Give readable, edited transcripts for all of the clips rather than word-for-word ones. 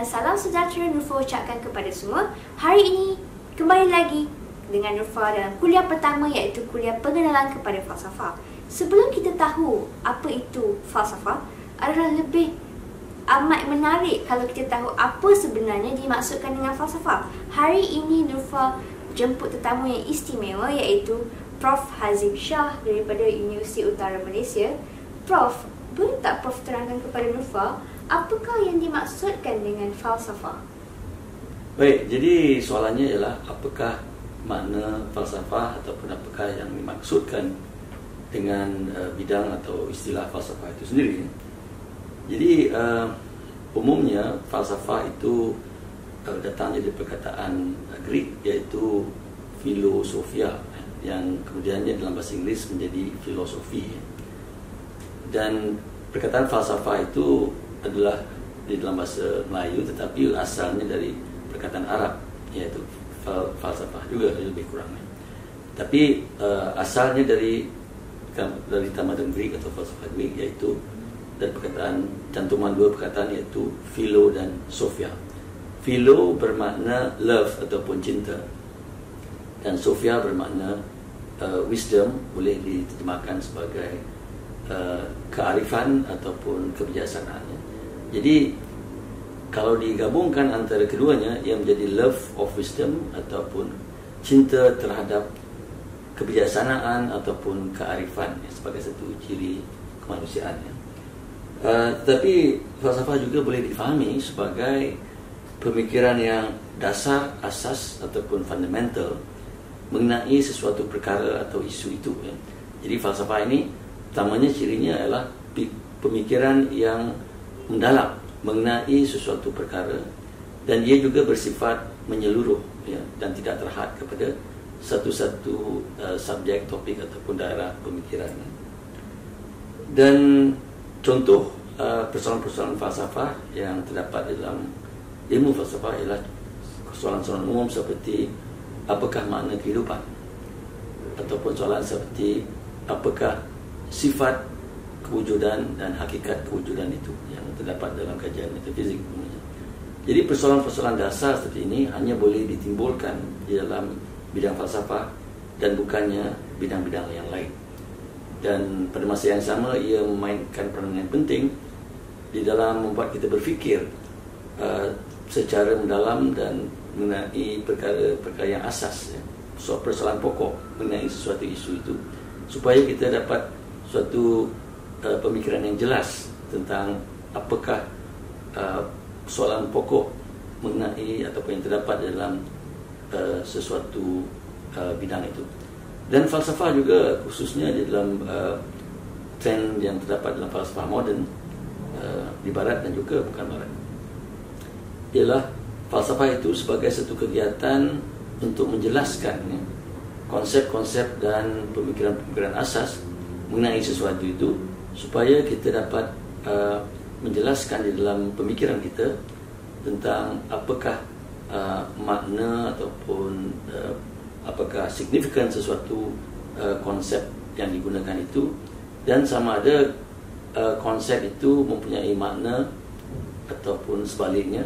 dan salam sejahtera Nurfa ucapkan kepada semua. Hari ini kembali lagi dengan Nurfa dalam kuliah pertama, iaitu kuliah pengenalan kepada falsafah. Sebelum kita tahu apa itu falsafah, adalah lebih amat menarik kalau kita tahu apa sebenarnya dimaksudkan dengan falsafah. Hari ini Nurfa jemput tetamu yang istimewa, iaitu Prof. Hazim Shah daripada Universiti Utara Malaysia. Prof, boleh tak Prof terangkan kepada Nurfa apakah yang dimaksudkan dengan falsafah? Baik, jadi soalannya ialah apakah makna falsafah ataupun apakah yang dimaksudkan dengan bidang atau istilah falsafah itu sendiri. Jadi umumnya falsafah itu datang dari perkataan Greek, iaitu filosofia, yang kemudiannya dalam bahasa Inggeris menjadi filosofi. Dan perkataan falsafah itu adalah di dalam bahasa Melayu, tetapi asalnya dari perkataan Arab, iaitu falsafah juga lebih kurang. Tapi asalnya dari tamadun Greek atau falsafah Greek, iaitu dari perkataan cantuman dua perkataan, iaitu philo dan sophia. Philo bermakna love ataupun cinta, dan sophia bermakna wisdom, boleh diterjemahkan sebagai kearifan ataupun kebijaksanaan. Jadi kalau digabungkan antara keduanya, ia menjadi love of wisdom ataupun cinta terhadap kebijaksanaan ataupun kearifan sebagai satu ciri kemanusiaan. Tetapi falsafah juga boleh difahami sebagai pemikiran yang dasar, asas ataupun fundamental mengenai sesuatu perkara atau isu itu. Jadi falsafah ini utamanya cirinya adalah pemikiran yang mendalam mengenai sesuatu perkara, dan ia juga bersifat menyeluruh, dan tidak terhad kepada satu-satu subjek, topik ataupun daerah pemikiran. Dan contoh persoalan-persoalan falsafah yang terdapat dalam ilmu falsafah ialah soalan-soalan umum seperti apakah makna kehidupan, ataupun soalan seperti apakah sifat kewujudan dan hakikat kewujudan itu yang terdapat dalam kajian metafizik. Jadi persoalan-persoalan dasar seperti ini hanya boleh ditimbulkan di dalam bidang falsafah dan bukannya bidang-bidang yang lain. Dan pada masa yang sama, ia memainkan peranan yang penting di dalam membuat kita berfikir secara mendalam dan mengenai perkara-perkara yang asas, persoalan pokok mengenai sesuatu isu itu, supaya kita dapat suatu pemikiran yang jelas tentang apakah soalan pokok mengenai ataupun yang terdapat dalam sesuatu bidang itu. Dan falsafah juga khususnya di dalam trend yang terdapat dalam falsafah moden di barat dan juga bukan barat, ialah falsafah itu sebagai satu kegiatan untuk menjelaskan konsep-konsep dan pemikiran-pemikiran asas mengenai sesuatu itu, supaya kita dapat menjelaskan di dalam pemikiran kita tentang apakah makna ataupun apakah signifikan sesuatu konsep yang digunakan itu, dan sama ada konsep itu mempunyai makna ataupun sebaliknya.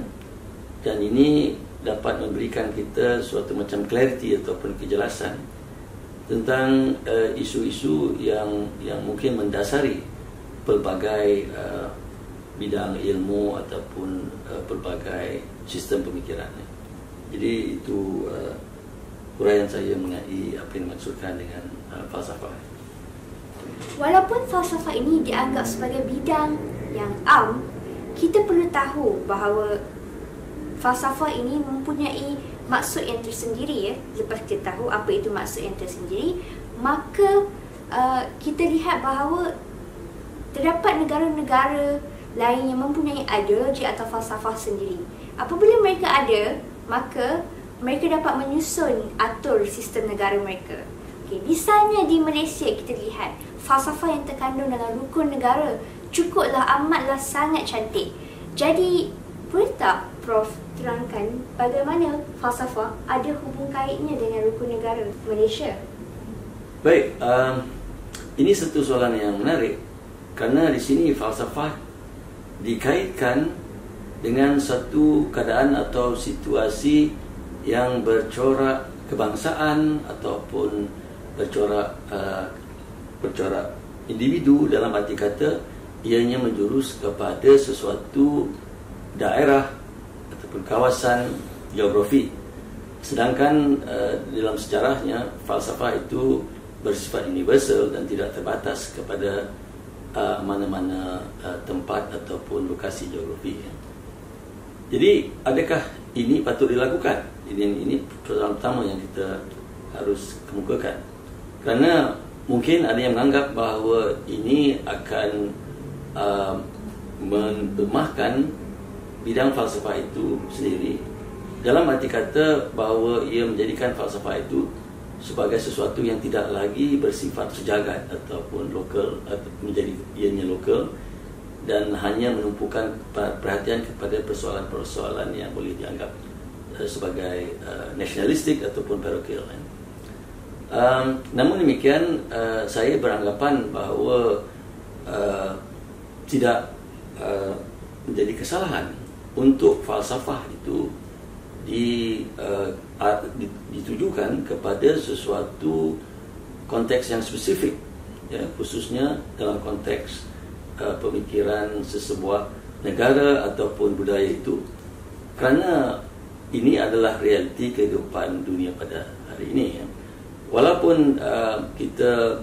Dan ini dapat memberikan kita suatu macam clarity ataupun kejelasan tentang isu-isu yang mungkin mendasari pelbagai bidang ilmu ataupun pelbagai sistem pemikiran. Jadi itu uraian saya mengenai apa yang dimaksudkan dengan falsafah. Walaupun falsafah ini dianggap sebagai bidang yang am, kita perlu tahu bahawa falsafah ini mempunyai maksud yang tersendiri. Lepas kita tahu apa itu maksud yang tersendiri, maka kita lihat bahawa terdapat negara-negara lain yang mempunyai ideologi atau falsafah sendiri. Apabila mereka ada, maka mereka dapat menyusun atur sistem negara mereka. Misalnya di Malaysia, kita lihat falsafah yang terkandung dalam rukun negara cukuplah amatlah sangat cantik. Jadi boleh tak Prof terangkan bagaimana falsafah ada hubung kaitnya dengan rukun negara Malaysia? Baik, ini satu soalan yang menarik, kerana di sini falsafah dikaitkan dengan satu keadaan atau situasi yang bercorak kebangsaan ataupun bercorak individu, dalam arti kata ianya menjurus kepada sesuatu daerah ataupun kawasan geografi. Sedangkan dalam sejarahnya falsafah itu bersifat universal dan tidak terbatas kepada mana-mana tempat ataupun lokasi geografi. Jadi adakah ini patut dilakukan? Ini persoalan pertama yang kita harus kemukakan. Kerana mungkin ada yang menganggap bahawa ini akan melemahkan bidang falsafah itu sendiri, dalam arti kata bahawa ia menjadikan falsafah itu sebagai sesuatu yang tidak lagi bersifat sejagat ataupun lokal, atau menjadi ianya lokal dan hanya menumpukan perhatian kepada persoalan-persoalan yang boleh dianggap sebagai nasionalistik ataupun parokial. Namun demikian, saya beranggapan bahawa tidak menjadi kesalahan untuk falsafah itu ditujukan kepada sesuatu konteks yang spesifik, ya, khususnya dalam konteks pemikiran sesebuah negara ataupun budaya itu, kerana ini adalah realiti kehidupan dunia pada hari ini, ya. Walaupun kita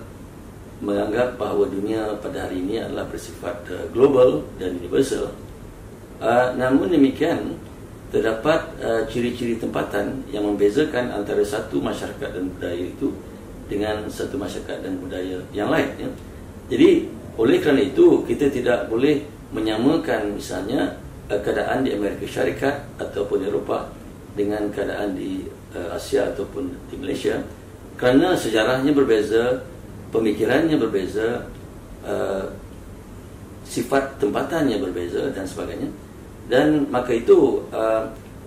menganggap bahawa dunia pada hari ini adalah bersifat global dan universal, namun demikian terdapat ciri-ciri tempatan yang membezakan antara satu masyarakat dan budaya itu dengan satu masyarakat dan budaya yang lain, ya. Jadi oleh kerana itu kita tidak boleh menyamakan misalnya keadaan di Amerika Syarikat ataupun Eropah dengan keadaan di Asia ataupun di Malaysia, kerana sejarahnya berbeza, pemikirannya berbeza, sifat tempatannya berbeza dan sebagainya. Dan maka itu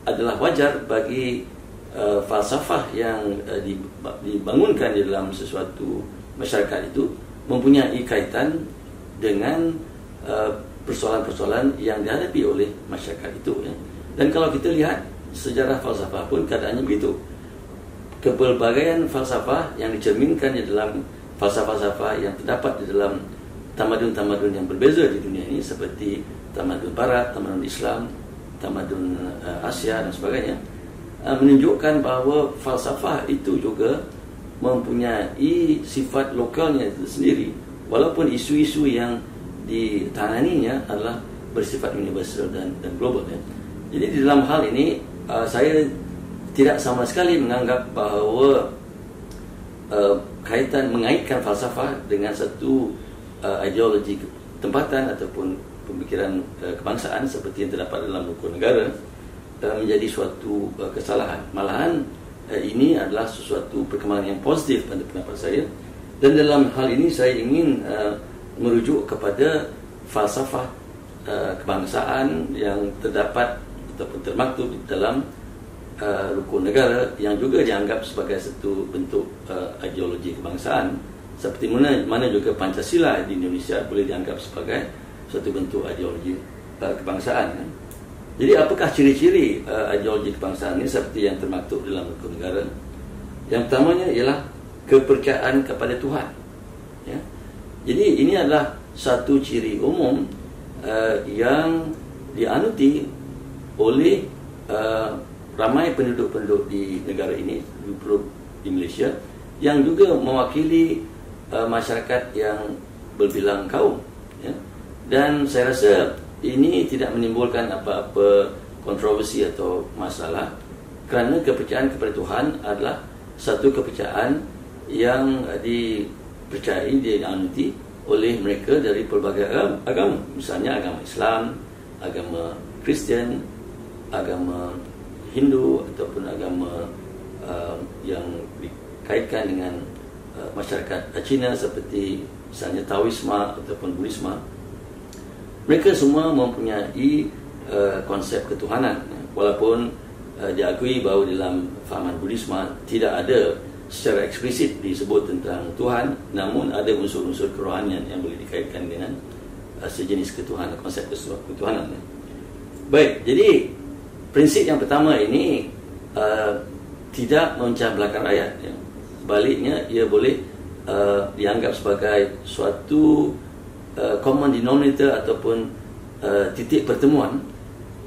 adalah wajar bagi falsafah yang dibangunkan di dalam sesuatu masyarakat itu mempunyai kaitan dengan persoalan-persoalan yang dihadapi oleh masyarakat itu, ya. Dan kalau kita lihat sejarah falsafah pun keadaannya begitu. Kepelbagaian falsafah yang dicerminkan di dalam falsafah-falsafah yang terdapat di dalam tamadun-tamadun yang berbeza di dunia ini, seperti tamadun Barat, tamadun Islam, tamadun Asia dan sebagainya, menunjukkan bahawa falsafah itu juga mempunyai sifat lokalnya itu sendiri, walaupun isu-isu yang ditanganinya adalah bersifat universal dan global, ya. Jadi di dalam hal ini saya tidak sama sekali menganggap bahawa mengaitkan falsafah dengan satu ideologi tempatan ataupun pemikiran kebangsaan seperti yang terdapat dalam buku negara menjadi suatu kesalahan. Malahan ini adalah sesuatu perkembangan yang positif pada pendapat saya, dan dalam hal ini saya ingin merujuk kepada falsafah kebangsaan yang terdapat ataupun termaktub dalam rukun negara yang juga dianggap sebagai satu bentuk ideologi kebangsaan, seperti mana juga Pancasila di Indonesia boleh dianggap sebagai satu bentuk ideologi kebangsaan, kan? Jadi apakah ciri-ciri ideologi kebangsaan ini seperti yang termaktub dalam rukun negara? Yang pertamanya ialah kepercayaan kepada Tuhan, ya. Jadi ini adalah satu ciri umum yang dianuti oleh ramai penduduk-penduduk di negara ini, di Malaysia, yang juga mewakili masyarakat yang berbilang kaum, ya. Dan saya rasa ini tidak menimbulkan apa-apa kontroversi atau masalah, kerana kepercayaan kepada Tuhan adalah satu kepercayaan yang dipercayai, dianuti oleh mereka dari pelbagai agama, misalnya agama Islam, agama Kristian, agama Hindu ataupun agama yang dikaitkan dengan masyarakat Cina seperti misalnya Taoisme ataupun Buddhisme. Mereka semua mempunyai konsep ketuhanan, walaupun diakui bahawa dalam fahaman Buddhisme tidak ada secara eksplisit disebut tentang Tuhan, namun ada unsur-unsur kerohanian yang boleh dikaitkan dengan sejenis ketuhanan, konsep ketuhanan. Baik, jadi prinsip yang pertama ini tidak memecah belakang rakyat. Ya. Sebaliknya, ia boleh dianggap sebagai suatu common denominator ataupun titik pertemuan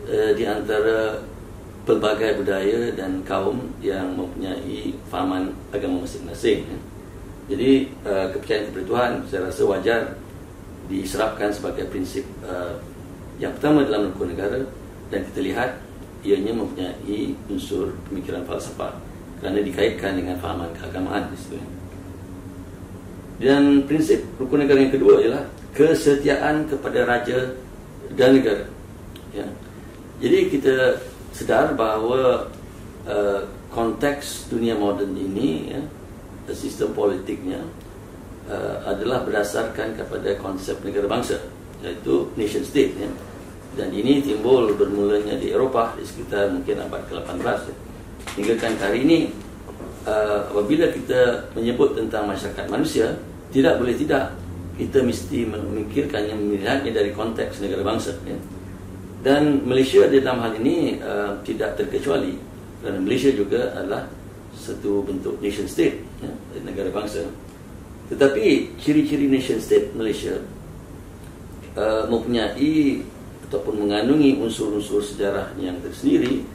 di antara pelbagai budaya dan kaum yang mempunyai fahaman agama masing-masing. Ya. Jadi kepercayaan kepada Tuhan saya rasa wajar diserapkan sebagai prinsip yang pertama dalam rukun negara, dan kita lihat ianya mempunyai unsur pemikiran falsafah kerana dikaitkan dengan fahaman keagamaan di situ. Dan prinsip rukun negara yang kedua ialah kesetiaan kepada raja dan negara. Ya. Jadi kita sedar bahawa konteks dunia moden ini, ya, sistem politiknya adalah berdasarkan kepada konsep negara bangsa, iaitu nation state. Ya. Dan ini timbul bermulanya di Eropah di sekitar mungkin abad ke-18. Ya. Hingga kan hari ini apabila kita menyebut tentang masyarakat manusia, tidak boleh tidak kita mesti memikirkannya, melihatnya dari konteks negara bangsa. Ya. Dan Malaysia di dalam hal ini tidak terkecuali, kerana Malaysia juga adalah satu bentuk nation state, ya, negara bangsa. Tetapi ciri-ciri nation state Malaysia mempunyai ataupun mengandungi unsur-unsur sejarah yang tersendiri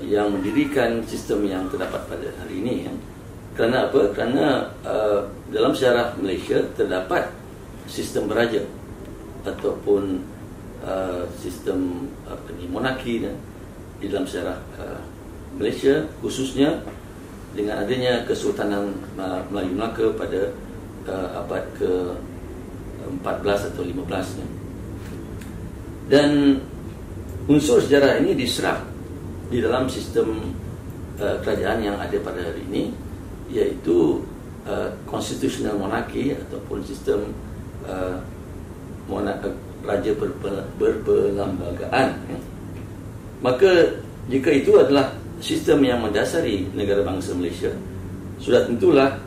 yang mendirikan sistem yang terdapat pada hari ini. Ya. Kerana apa? Kerana dalam sejarah Malaysia terdapat sistem beraja ataupun sistem monarki, ya, di dalam sejarah Malaysia, khususnya dengan adanya Kesultanan Melayu Melaka pada abad ke-14 atau 15. Ya. Dan unsur sejarah ini diserap di dalam sistem kerajaan yang ada pada hari ini, iaitu constitutional monarchy ataupun sistem raja berperlembagaan. Ya. Maka jika itu adalah sistem yang mendasari negara bangsa Malaysia, sudah tentulah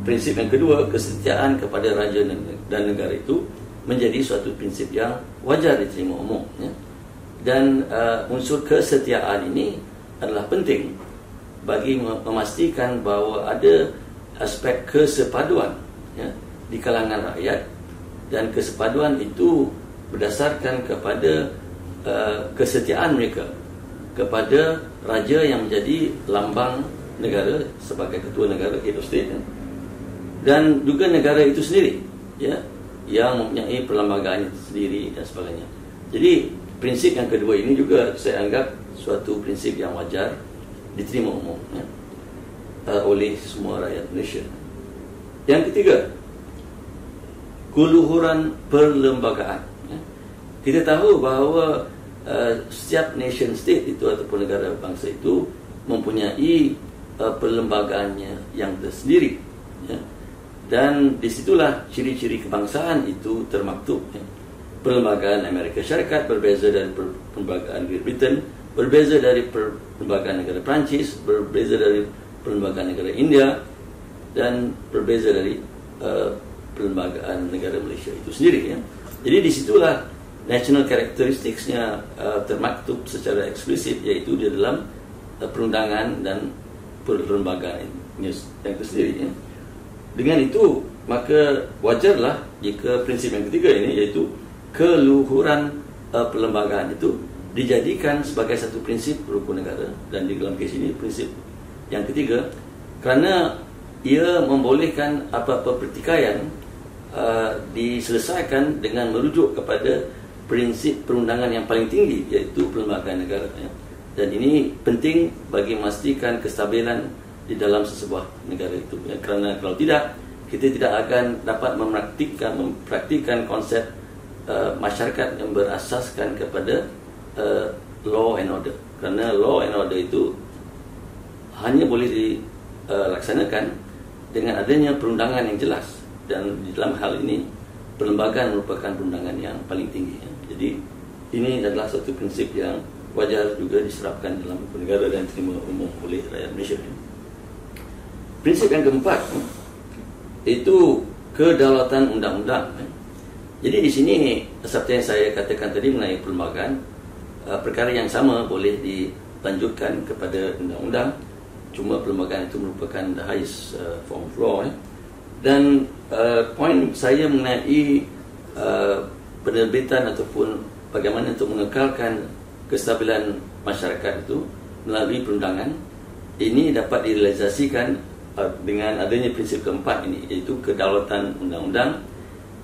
prinsip yang kedua, kesetiaan kepada raja dan negara itu menjadi suatu prinsip yang wajar diterima umum. Ya. Dan unsur kesetiaan ini adalah penting bagi memastikan bahawa ada aspek kesepaduan, ya, di kalangan rakyat, dan kesepaduan itu berdasarkan kepada kesetiaan mereka kepada raja yang menjadi lambang negara sebagai ketua negara, head of state, ya. Dan juga negara itu sendiri, ya, yang mempunyai perlembagaan itu sendiri dan sebagainya. Jadi prinsip yang kedua ini juga saya anggap suatu prinsip yang wajar diterima umum, ya, oleh semua rakyat Malaysia. Yang ketiga, keluhuran perlembagaan. Ya. Kita tahu bahawa setiap nation state itu ataupun negara bangsa itu mempunyai perlembagaannya yang tersendiri. Ya. Dan disitulah ciri-ciri kebangsaan itu termaktub. Ya. Perlembagaan Amerika Syarikat berbeza dari perlembagaan Great Britain, berbeza dari perlembagaan negara Perancis, berbeza dari perlembagaan negara India, dan berbeza dari perlembagaan negara Malaysia itu sendiri. Ya. Jadi disitulah national characteristics-nya termaktub secara eksplisit, iaitu di dalam perundangan dan perlembagaan yang tersendiri. Ya. Dengan itu, maka wajarlah jika prinsip yang ketiga ini, iaitu keluhuran perlembagaan itu dijadikan sebagai satu prinsip rukun negara, dan di dalam kes ini prinsip yang ketiga, kerana ia membolehkan apa-apa pertikaian diselesaikan dengan merujuk kepada prinsip perundangan yang paling tinggi, iaitu perlembagaan negara. Ya. Dan ini penting bagi memastikan kestabilan di dalam sesebuah negara itu. Ya. Kerana kalau tidak, kita tidak akan dapat mempraktikkan konsep masyarakat yang berasaskan kepada law and order. Kerana law and order itu hanya boleh dilaksanakan dengan adanya perundangan yang jelas. Dan di dalam hal ini, perlembagaan merupakan perundangan yang paling tinggi. Ya. Jadi ini adalah satu prinsip yang wajar juga diserapkan dalam negara dan diterima umum oleh rakyat Malaysia. Prinsip yang keempat itu kedaulatan undang-undang. Jadi di sini seperti yang saya katakan tadi mengenai perlembagaan, perkara yang sama boleh dilanjutkan kepada undang-undang, cuma perlembagaan itu merupakan the highest form of law. Dan poin saya mengenai penerbitan ataupun bagaimana untuk mengekalkan kestabilan masyarakat itu melalui perundangan, ini dapat direalisasikan dengan adanya prinsip keempat ini, iaitu kedaulatan undang-undang,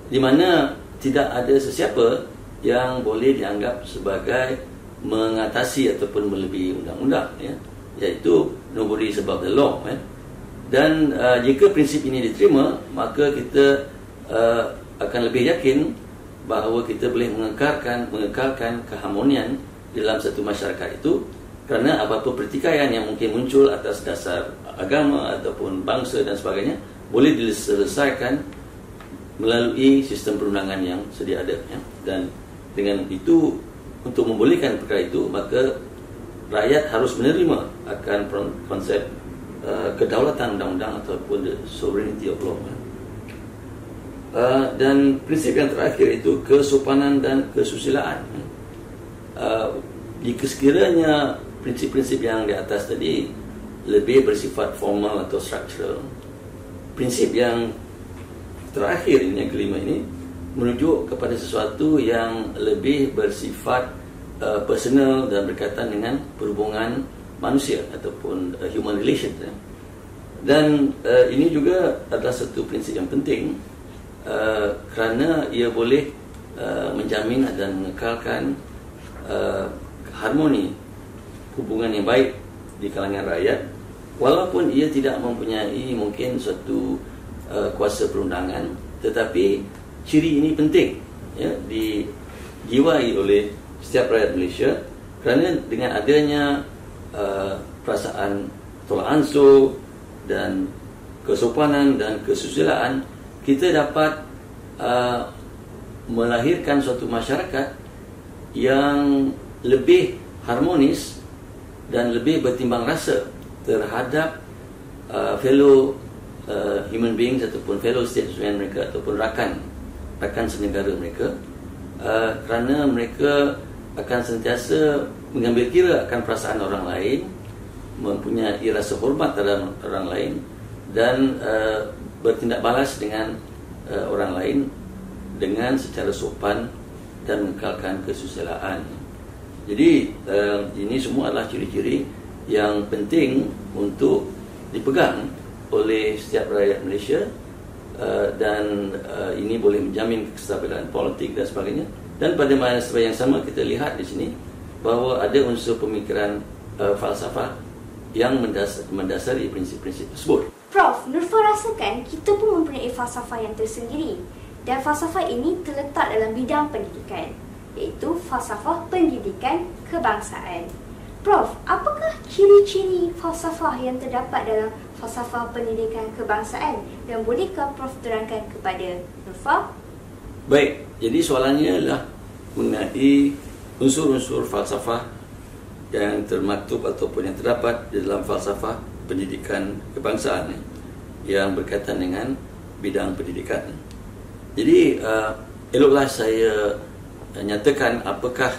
di mana tidak ada sesiapa yang boleh dianggap sebagai mengatasi ataupun melebihi undang-undang, iaitu nobody is above the law. Dan jika prinsip ini diterima, maka kita akan lebih yakin bahawa kita boleh mengekalkan keharmonian dalam satu masyarakat itu, kerana apa-apa pertikaian yang mungkin muncul atas dasar agama ataupun bangsa dan sebagainya boleh diselesaikan melalui sistem perundangan yang sedia ada. Dan dengan itu, untuk membolehkan perkara itu, maka rakyat harus menerima akan konsep kedaulatan undang-undang ataupun the sovereignty of law. Dan prinsip yang terakhir itu kesopanan dan kesusilaan. Jika sekiranya prinsip-prinsip yang di atas tadi lebih bersifat formal atau structural, prinsip yang terakhir ini, yang kelima ini, merujuk kepada sesuatu yang lebih bersifat personal dan berkaitan dengan perhubungan manusia ataupun human relations. Dan ini juga adalah satu prinsip yang penting kerana ia boleh menjamin dan mengekalkan harmoni hubungan yang baik di kalangan rakyat, walaupun ia tidak mempunyai mungkin suatu kuasa perundangan, tetapi ciri ini penting dijiwai oleh setiap rakyat Malaysia, kerana dengan adanya perasaan tolak ansur dan kesopanan dan kesusilaan, kita dapat melahirkan suatu masyarakat yang lebih harmonis dan lebih bertimbang rasa terhadap fellow human beings ataupun fellow statesmen mereka ataupun rakan senegara mereka, kerana mereka akan sentiasa mengambil kira akan perasaan orang lain, mempunyai rasa hormat terhadap orang lain, dan bertindak balas dengan orang lain dengan secara sopan dan mengekalkan kesusilaan. Jadi ini semua adalah ciri-ciri yang penting untuk dipegang oleh setiap rakyat Malaysia, dan ini boleh menjamin kestabilan politik dan sebagainya. Dan pada masa yang sama kita lihat di sini bahawa ada unsur pemikiran falsafah yang mendasari prinsip-prinsip tersebut. Prof, Nurfa rasakan kita pun mempunyai falsafah yang tersendiri, dan falsafah ini terletak dalam bidang pendidikan, iaitu falsafah pendidikan kebangsaan. Prof, apakah ciri-ciri falsafah yang terdapat dalam falsafah pendidikan kebangsaan, dan bolehkah Prof terangkan kepada Nurfa? Baik, jadi soalannya adalah mengenai unsur-unsur falsafah yang termaktub ataupun yang terdapat di dalam falsafah pendidikan kebangsaan yang berkaitan dengan bidang pendidikan. Jadi eloklah saya nyatakan apakah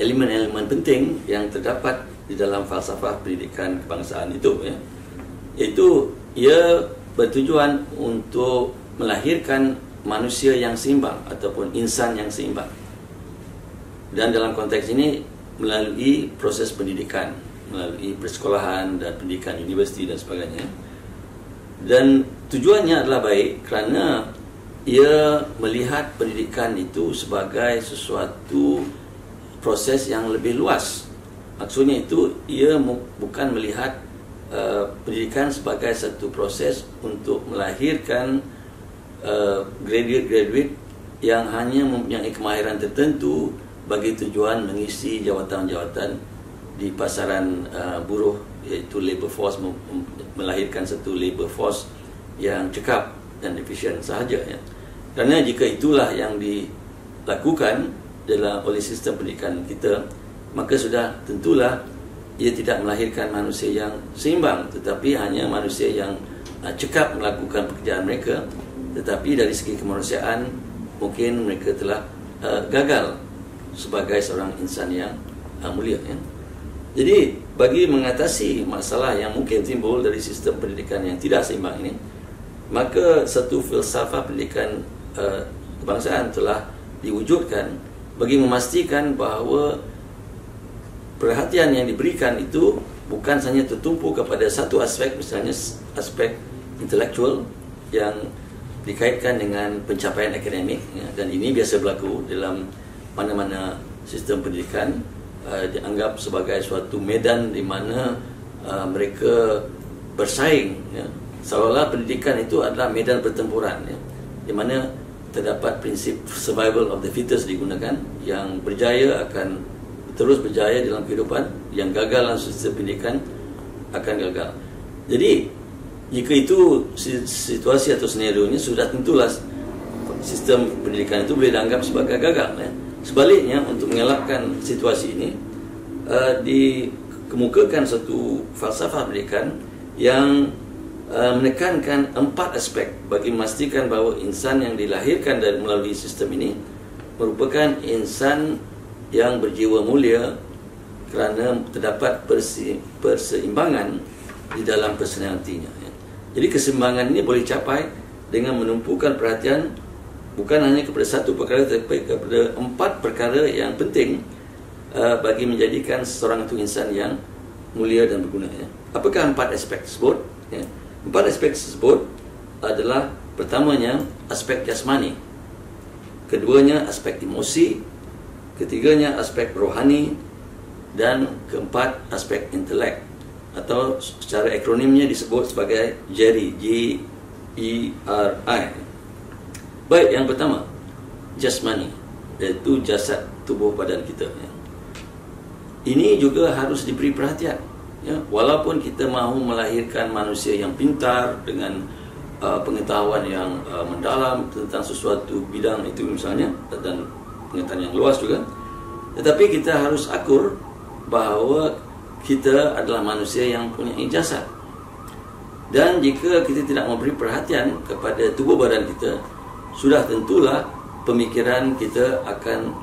elemen-elemen penting yang terdapat di dalam falsafah pendidikan kebangsaan itu. Iaitu ia bertujuan untuk melahirkan manusia yang seimbang ataupun insan yang seimbang. Dan dalam konteks ini melalui proses pendidikan, melalui persekolahan dan pendidikan universiti dan sebagainya. Dan tujuannya adalah baik kerana ia melihat pendidikan itu sebagai sesuatu proses yang lebih luas. Maksudnya itu ia bukan melihat pendidikan sebagai satu proses untuk melahirkan graduate-graduate yang hanya mempunyai kemahiran tertentu bagi tujuan mengisi jawatan-jawatan di pasaran buruh, iaitu labour force, melahirkan satu labour force yang cekap dan efisien sahaja. Kerana jika itulah yang dilakukan oleh sistem pendidikan kita, maka sudah tentulah ia tidak melahirkan manusia yang seimbang, tetapi hanya manusia yang cekap melakukan pekerjaan mereka, tetapi dari segi kemanusiaan mungkin mereka telah gagal sebagai seorang insan yang mulia. Ya. Jadi bagi mengatasi masalah yang mungkin timbul dari sistem pendidikan yang tidak seimbang ini, maka satu filsafat pendidikan kebangsaan telah diwujudkan bagi memastikan bahawa perhatian yang diberikan itu bukan hanya tertumpu kepada satu aspek, misalnya aspek intelektual yang dikaitkan dengan pencapaian akademik, ya, dan ini biasa berlaku dalam mana-mana sistem pendidikan. Dianggap sebagai suatu medan di mana mereka bersaing, ya. Seolah-olah pendidikan itu adalah medan pertempuran, ya, di mana terdapat prinsip survival of the fittest digunakan. Yang berjaya akan terus berjaya dalam kehidupan, yang gagal dalam sistem pendidikan akan gagal. Jadi jika itu situasi atau senario-nya, sudah tentulah sistem pendidikan itu boleh dianggap sebagai gagal, ya. Sebaliknya, untuk mengelakkan situasi ini, dikemukakan satu falsafah pendidikan yang menekankan 4 aspek bagi memastikan bahawa insan yang dilahirkan dari melalui sistem ini merupakan insan yang berjiwa mulia kerana terdapat perseimbangan di dalam personalitinya. Jadi keseimbangan ini boleh capai dengan menumpukan perhatian bukan hanya kepada satu perkara, tetapi kepada 4 perkara yang penting bagi menjadikan seseorang itu insan yang mulia dan berguna. Ya. Apakah 4 aspek tersebut? Ya. 4 aspek tersebut adalah, pertamanya aspek jasmani, keduanya aspek emosi, ketiganya aspek rohani, dan keempat aspek intelek, atau secara akronimnya disebut sebagai JERI, J-E-R-I. Baik, yang pertama, jasmani, iaitu jasad tubuh badan kita. Ya. Ini juga harus diberi perhatian. Ya. Walaupun kita mahu melahirkan manusia yang pintar dengan pengetahuan yang mendalam tentang sesuatu bidang itu misalnya, dan pengetahuan yang luas juga, tetapi kita harus akur bahawa kita adalah manusia yang punya jasad. Dan jika kita tidak memberi perhatian kepada tubuh badan kita, sudah tentulah pemikiran kita akan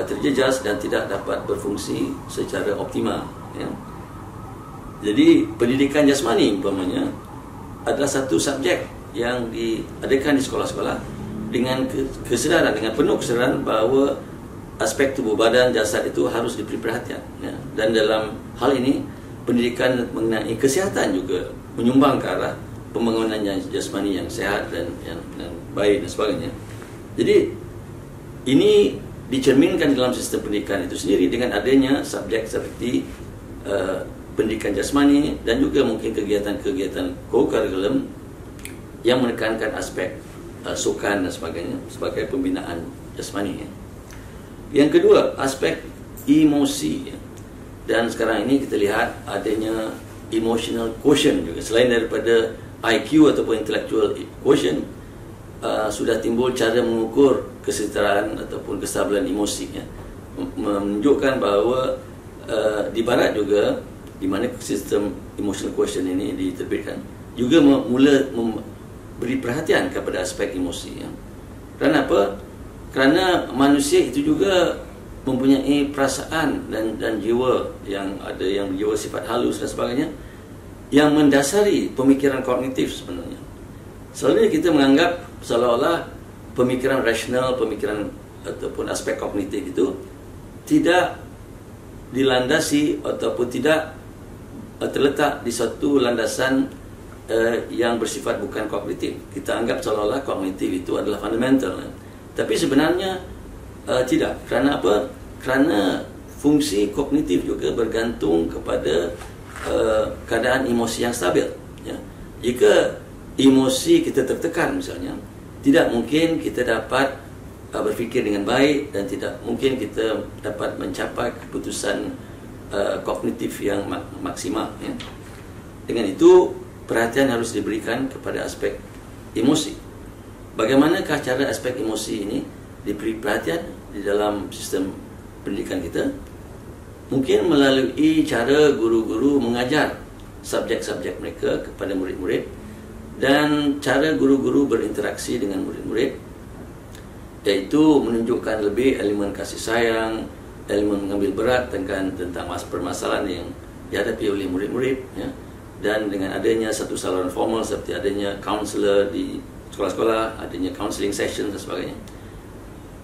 terjejas dan tidak dapat berfungsi secara optimal. Ya. Jadi pendidikan jasmani umpamanya adalah satu subjek yang diadakan di sekolah-sekolah dengan kesedaran, dengan penuh kesedaran bahawa aspek tubuh badan, jasad itu harus diberi perhatian. Ya. Dan dalam hal ini, pendidikan mengenai kesihatan juga menyumbang ke arah pembangunan yang jasmani yang sehat dan baik dan sebagainya. Jadi ini dicerminkan dalam sistem pendidikan itu sendiri dengan adanya subjek seperti pendidikan jasmani dan juga mungkin kegiatan-kegiatan co-curriculum yang menekankan aspek sukan dan sebagainya sebagai pembinaan jasmani. Ya. Yang kedua, aspek emosi. Ya. Dan sekarang ini kita lihat adanya emotional quotient juga. Selain daripada IQ ataupun intellectual quotient, sudah timbul cara mengukur kesetaraan ataupun kestabilan emosi, ya. Menunjukkan bahawa di barat juga, di mana sistem emotional quotient ini diterbitkan, juga mula memberi perhatian kepada aspek emosi, ya. Kerana apa? Kerana manusia itu juga mempunyai perasaan dan jiwa yang ada, yang jiwa sifat halus dan sebagainya, yang mendasari pemikiran kognitif sebenarnya. Selalunya kita menganggap seolah-olah pemikiran rasional, pemikiran ataupun aspek kognitif itu tidak dilandasi ataupun tidak terletak di satu landasan yang bersifat bukan kognitif. Kita anggap seolah-olah kognitif itu adalah fundamental. Tapi sebenarnya tidak. Kerana apa? Kerana fungsi kognitif juga bergantung kepada keadaan emosi yang stabil. Ya. Jika emosi kita tertekan misalnya, tidak mungkin kita dapat berfikir dengan baik dan tidak mungkin kita dapat mencapai keputusan kognitif yang maksimal. Ya. Dengan itu, perhatian harus diberikan kepada aspek emosi. Bagaimanakah cara aspek emosi ini diberi perhatian di dalam sistem pendidikan kita? Mungkin melalui cara guru-guru mengajar subjek-subjek mereka kepada murid-murid, dan cara guru-guru berinteraksi dengan murid-murid, iaitu menunjukkan lebih elemen kasih sayang, elemen mengambil berat tentang permasalahan yang dihadapi oleh murid-murid, ya. Dan dengan adanya satu saluran formal seperti adanya kaunselor di sekolah-sekolah, adanya counseling session dan sebagainya,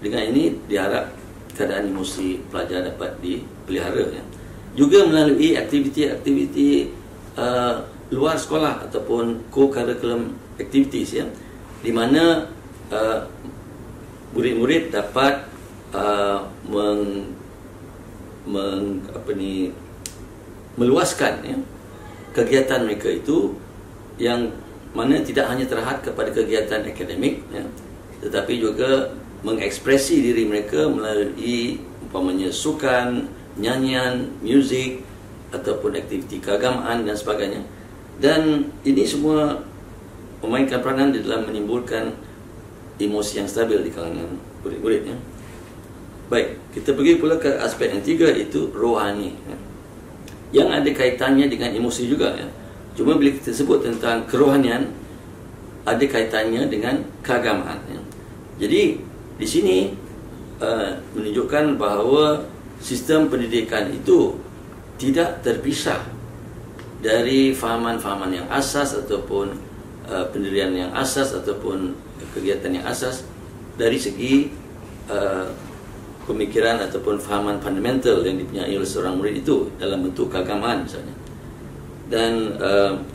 dengan ini diharap keadaan emosi pelajar dapat dipelihara, ya. Juga melalui aktiviti-aktiviti luar sekolah ataupun co-curriculum activities, ya, di mana murid-murid dapat meluaskan, ya, kegiatan mereka itu, yang mana tidak hanya terhad kepada kegiatan akademik, ya, tetapi juga mengekspresi diri mereka melalui umpamanya sukan, nyanyian, muzik ataupun aktiviti keagamaan dan sebagainya. Dan ini semua memainkan peranan di dalam menimbulkan emosi yang stabil di kalangan murid-murid, ya. Baik, kita pergi pula ke aspek yang tiga, itu rohani, ya, yang ada kaitannya dengan emosi juga, ya. Cuma bila kita sebut tentang kerohanian, ada kaitannya dengan keagamaan, ya. Jadi di sini menunjukkan bahawa sistem pendidikan itu tidak terpisah dari fahaman-fahaman yang asas ataupun pendirian yang asas ataupun kegiatan yang asas dari segi pemikiran ataupun fahaman fundamental yang dipunyai oleh seorang murid itu dalam bentuk keagamaan misalnya. Dan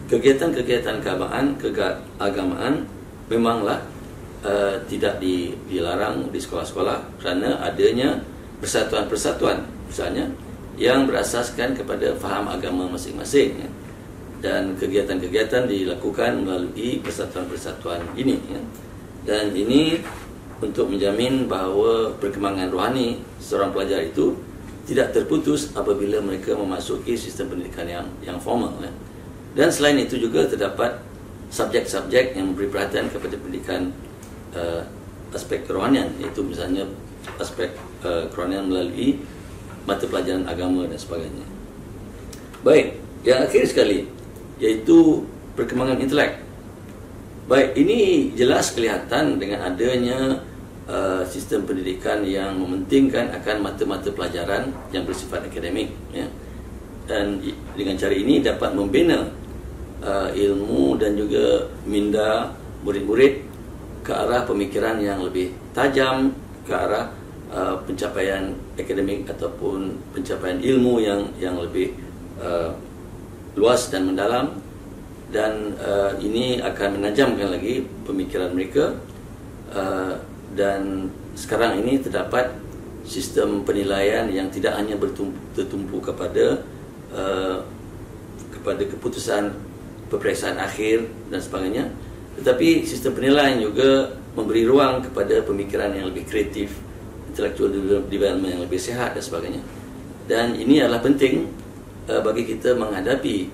kegiatan-kegiatan keagamaan memanglah tidak dilarang di sekolah-sekolah kerana adanya persatuan-persatuan misalnya yang berasaskan kepada faham agama masing-masing, ya. Dan kegiatan-kegiatan dilakukan melalui persatuan-persatuan ini, ya. Dan ini untuk menjamin bahawa perkembangan rohani seorang pelajar itu tidak terputus apabila mereka memasuki sistem pendidikan yang formal, ya. Dan selain itu juga terdapat subjek-subjek yang memberi perhatian kepada pendidikan aspek kerohanian, iaitu misalnya aspek kerohanian melalui mata pelajaran agama dan sebagainya. Baik, yang akhir sekali iaitu perkembangan intelek. Baik, ini jelas kelihatan dengan adanya sistem pendidikan yang mementingkan akan mata-mata pelajaran yang bersifat akademik, ya. Dan dengan cara ini dapat membina ilmu dan juga minda murid-murid ke arah pemikiran yang lebih tajam, ke arah pencapaian akademik ataupun pencapaian ilmu yang lebih luas dan mendalam. Dan ini akan menajamkan lagi pemikiran mereka. Dan sekarang ini terdapat sistem penilaian yang tidak hanya tertumpu kepada keputusan peperiksaan akhir dan sebagainya, tetapi sistem penilaian juga memberi ruang kepada pemikiran yang lebih kreatif, intellectual development yang lebih sihat dan sebagainya. Dan ini adalah penting bagi kita menghadapi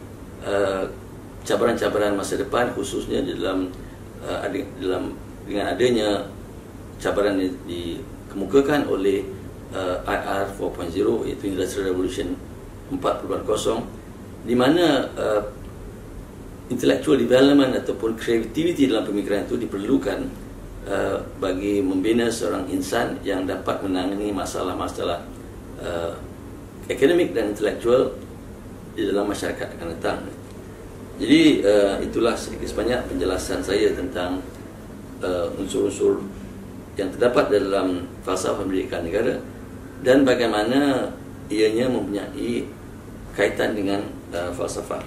cabaran-cabaran masa depan, khususnya dengan adanya cabaran yang dikemukakan oleh IR 4.0, iaitu Industrial Revolution 4.0, di mana intellectual development ataupun creativity dalam pemikiran itu diperlukan bagi membina seorang insan yang dapat menangani masalah-masalah akademik dan intelektual di dalam masyarakat akan datang. Jadi itulah sedikit sebanyak penjelasan saya tentang unsur-unsur yang terdapat dalam falsafah pendidikan negara dan bagaimana ianya mempunyai kaitan dengan falsafah.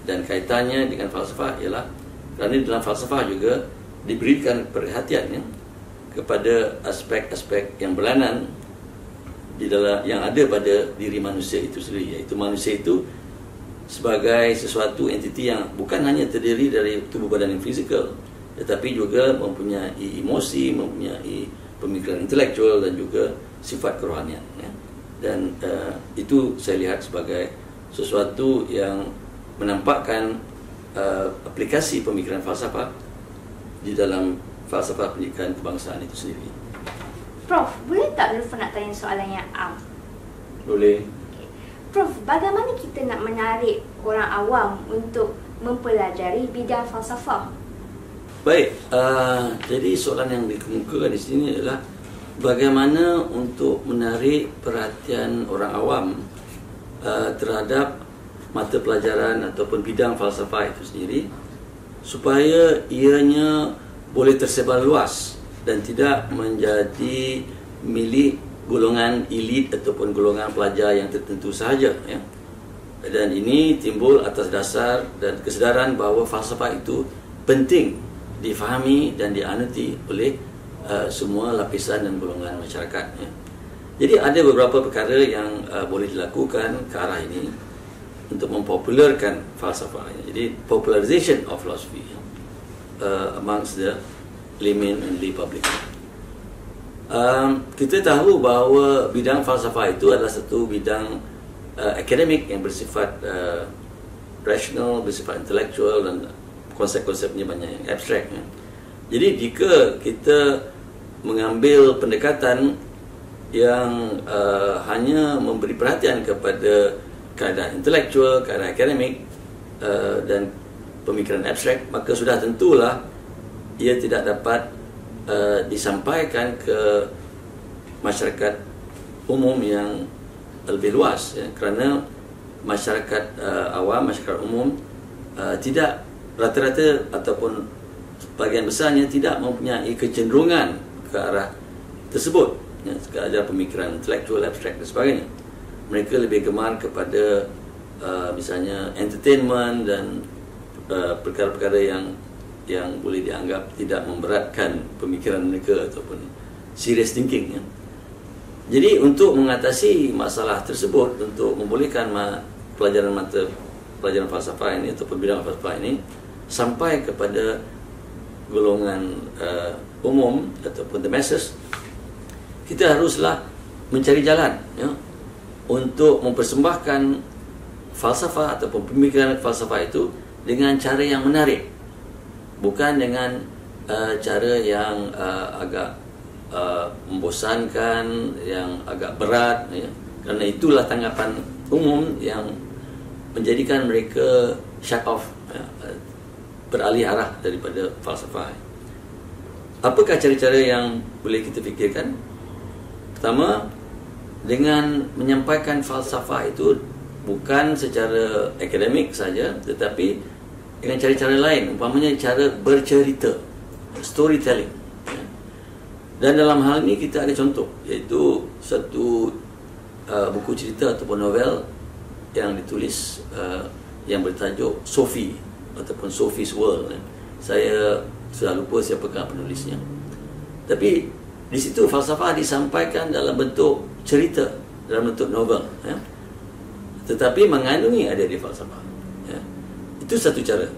Dan kaitannya dengan falsafah ialah kerana dalam falsafah juga diberikan perhatian, ya, kepada aspek-aspek yang berlainan di dalam yang ada pada diri manusia itu sendiri, iaitu manusia itu sebagai sesuatu entiti yang bukan hanya terdiri dari tubuh badan yang fizikal, tetapi juga mempunyai emosi, mempunyai pemikiran intelektual dan juga sifat kerohanian, ya. Dan itu saya lihat sebagai sesuatu yang menampakkan aplikasi pemikiran falsafah di dalam falsafah pendidikan kebangsaan itu sendiri. Prof, boleh tak Lutfi nak tanya soalan yang am? Boleh. Okay. Prof, bagaimana kita nak menarik orang awam untuk mempelajari bidang falsafah? Baik, jadi soalan yang dikemukakan di sini adalah bagaimana untuk menarik perhatian orang awam terhadap mata pelajaran ataupun bidang falsafah itu sendiri, supaya ianya boleh tersebar luas dan tidak menjadi milik golongan elit ataupun golongan pelajar yang tertentu sahaja, ya. Dan ini timbul atas dasar dan kesedaran bahawa falsafah itu penting difahami dan dianuti oleh semua lapisan dan golongan masyarakat, ya. Jadi ada beberapa perkara yang boleh dilakukan ke arah ini untuk mempopularkan falsafah. Jadi popularization of philosophy amongst the layman and lay public. Kita tahu bahawa bidang falsafah itu adalah satu bidang akademik yang bersifat rasional, bersifat intelektual, dan konsep-konsepnya banyak yang abstrak, ya. Jadi jika kita mengambil pendekatan yang hanya memberi perhatian kepada keadaan intelektual, keadaan akademik dan pemikiran abstrak, maka sudah tentulah ia tidak dapat disampaikan ke masyarakat umum yang lebih luas, ya, kerana masyarakat awam, masyarakat umum tidak, rata-rata ataupun sebagian besarnya tidak mempunyai kecenderungan ke arah tersebut, ya, ke arah pemikiran intelektual, abstrak dan sebagainya. Mereka lebih gemar kepada misalnya entertainment dan perkara-perkara yang boleh dianggap tidak memberatkan pemikiran mereka ataupun serious thinking, ya. Jadi untuk mengatasi masalah tersebut, untuk membolehkan pelajaran falsafah ini ataupun bidang falsafah ini sampai kepada golongan umum ataupun the masses, kita haruslah mencari jalan, ya, untuk mempersembahkan falsafah ataupun pemikiran falsafah itu dengan cara yang menarik, bukan dengan cara yang agak membosankan, yang agak berat, ya. Kerana itulah tanggapan umum yang menjadikan mereka shut off, ya, beralih arah daripada falsafah. Apakah cara-cara yang boleh kita fikirkan? Pertama, dengan menyampaikan falsafah itu bukan secara akademik saja, tetapi dengan cara-cara lain, umpamanya cara bercerita, storytelling. Dan dalam hal ini kita ada contoh, iaitu satu buku cerita ataupun novel yang ditulis yang bertajuk Sophie ataupun Sophie's World. Saya sudah lupa siapakah penulisnya. Tapi di situ falsafah disampaikan dalam bentuk cerita, dalam bentuk novel, ya. Tetapi mengandungi ada di falsafah, ya. Itu satu cara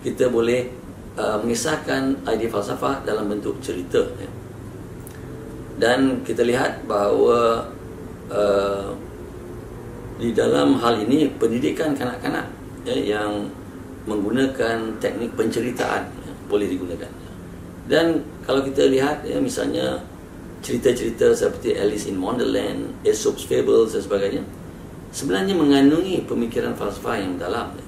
kita boleh mengisahkan idea falsafah dalam bentuk cerita, ya. Dan kita lihat bahawa di dalam hal ini pendidikan kanak-kanak, ya, yang menggunakan teknik penceritaan, ya, boleh digunakan. Dan kalau kita lihat, ya, misalnya cerita-cerita seperti Alice in Wonderland, Aesop's Fables dan sebagainya, sebenarnya mengandungi pemikiran falsafah yang dalam, ya,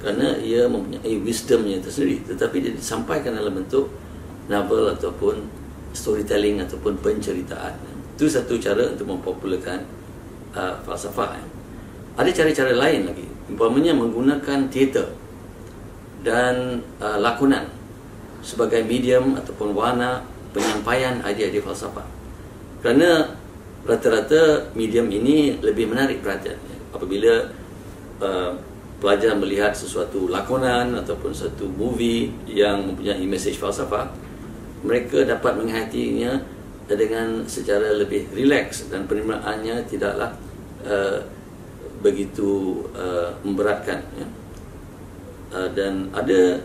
kerana ia mempunyai wisdomnya tersendiri, tetapi dia disampaikan dalam bentuk novel ataupun storytelling ataupun penceritaan. Itu satu cara untuk mempopularkan falsafah, ya. Ada cara-cara lain lagi, umpamanya menggunakan teater dan lakonan sebagai medium ataupun warna penyampaian idea-idea falsafah. Kerana rata-rata medium ini lebih menarik perhatian, ya. Apabila pelajar melihat sesuatu lakonan ataupun satu movie yang mempunyai mesej falsafah, mereka dapat menghayatinya dengan secara lebih rileks dan penerimaannya tidaklah begitu memberatkan, ya. Dan ada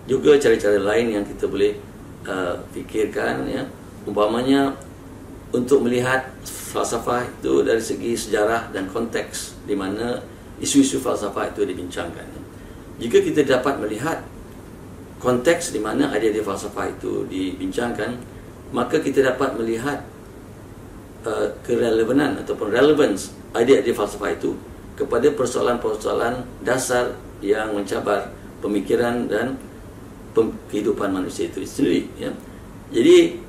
juga cara-cara lain yang kita boleh fikirkan, ya. Umpamanya untuk melihat falsafah itu dari segi sejarah dan konteks di mana isu-isu falsafah itu dibincangkan. Jika kita dapat melihat konteks di mana idea-idea falsafah itu dibincangkan, maka kita dapat melihat kerelevanan ataupun relevance idea-idea falsafah itu kepada persoalan-persoalan dasar yang mencabar pemikiran dan kehidupan manusia itu sendiri, ya. Jadi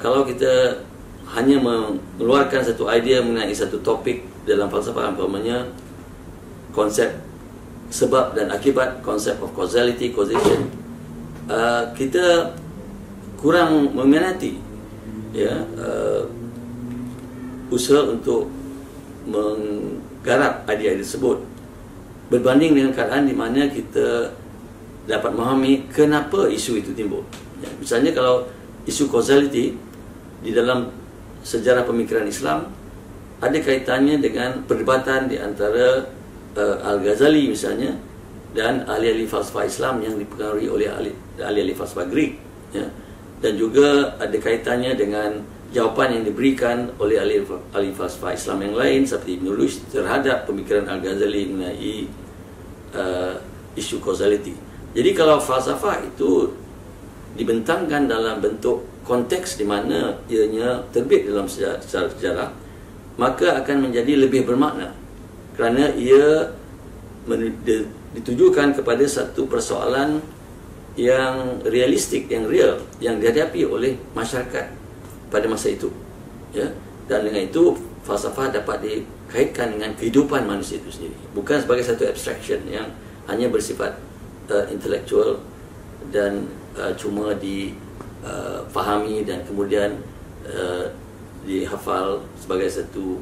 kalau kita hanya mengeluarkan satu idea mengenai satu topik dalam falsafah, umpamanya konsep sebab dan akibat, konsep of causality, causation, kita kurang meminati usaha untuk menggarap idea tersebut berbanding dengan keadaan di mana kita dapat memahami kenapa isu itu timbul. Misalnya kalau isu causality di dalam sejarah pemikiran Islam ada kaitannya dengan perdebatan di antara Al-Ghazali misalnya dan ahli-ahli falsafah Islam yang dipengaruhi oleh ahli-ahli falsafah Greek, dan juga ada kaitannya dengan jawapan yang diberikan oleh ahli falsafah Islam yang lain seperti Ibn Rushd terhadap pemikiran Al-Ghazali mengenai isu causality. Jadi kalau falsafah itu dibentangkan dalam bentuk konteks di mana ianya terbit dalam sejarah, maka akan menjadi lebih bermakna kerana ia ditujukan kepada satu persoalan yang realistik, yang real, yang dihadapi oleh masyarakat pada masa itu, dan dengan itu falsafah dapat dikaitkan dengan kehidupan manusia itu sendiri, bukan sebagai satu abstraction yang hanya bersifat intelektual dan cuma difahami dan kemudian dihafal sebagai satu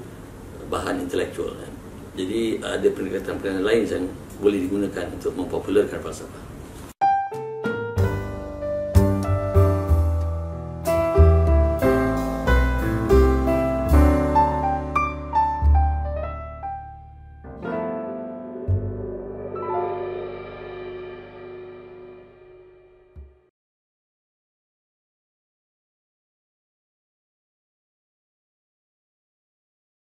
bahan intelektual. Jadi ada pendekatan-pendekatan lain yang boleh digunakan untuk mempopularkan falsafah.